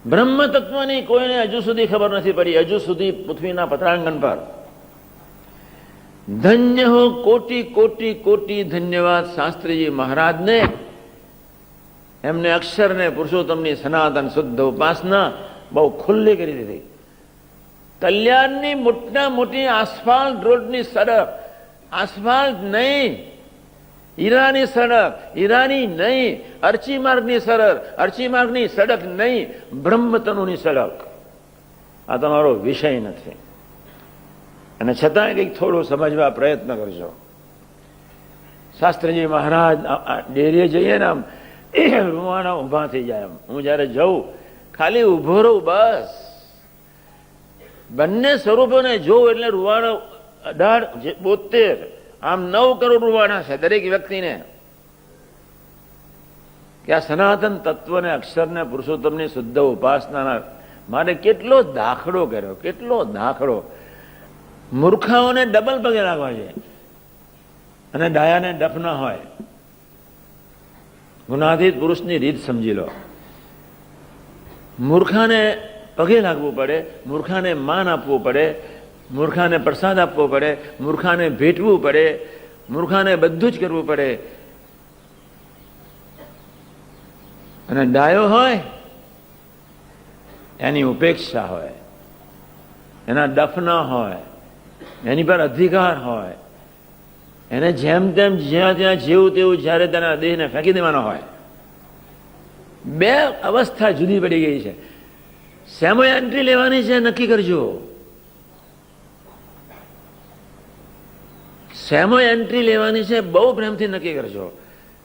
બ્રહ્મ તત્વની કોઈને હજુ સુધી ખબર નથી પડી, હજુ સુધી પૃથ્વીના પતરાંગણ પર. ધન્ય હો, કોટી કોટી કોટી ધન્યવાદ શાસ્ત્રીજી મહારાજને. એમને અક્ષરને પુરુષોત્તમની સનાતન શુદ્ધ ઉપાસના બહુ ખુલ્લી કરી દીધી. કલ્યાણની મોટા મોટી આસફાલ્ટ રોડની સડક, આસફાલ્ટ નહીં, હીરાની સડક, હીરાની નહીં, અરચી માર્ગની સડક, અરચી માર્ગની સડક નહીં, બ્રહ્મતનુની સડક. આ તમારો વિષય નથી. અને છતાં કંઈક થોડું સમજવા પ્રયત્ન કરજો. શાસ્ત્રીજી મહારાજ ડેરીએ જઈએ ને આમ રૂવાણા ઊભા થઈ જાય. હું જયારે જઉં ખાલી ઊભો રહું બસ. બંને સ્વરૂપોને જોઉં એટલે રૂવાણો 18, 72, આમ 9 કરોડ રૂવાણા છે દરેક વ્યક્તિને. કે આ સનાતન તત્વને, અક્ષરને, પુરુષોત્તમની શુદ્ધ ઉપાસનાના માટે કેટલો દાખલો કર્યો, કેટલો દાખલો. મૂર્ખાઓને ડબલ પગે લાગવા છે અને ડાયાને ડફ ના હોય. ગુનાતીત પુરુષની રીત સમજી લો. મૂર્ખાને પગે લાગવું પડે, મૂર્ખાને માન આપવું પડે, મૂર્ખાને પ્રસાદ આપવો પડે, મૂર્ખાને ભેટવું પડે, મૂર્ખાને બધું જ કરવું પડે. અને ડાયો હોય એની ઉપેક્ષા હોય, એના ડફ ના હોય, એની પર અધિકાર હોય, એને જેમ તેમ જ્યાં ત્યાં જેવું તેવું જ્યારે તેના દેહને ફેંકી દેવાનો હોય. બે અવસ્થા જુદી પડી ગઈ છે. શેમો એન્ટ્રી લેવાની છે નક્કી કરજો. શેમો એન્ટ્રી લેવાની છે બહુ પ્રેમથી નક્કી કરજો.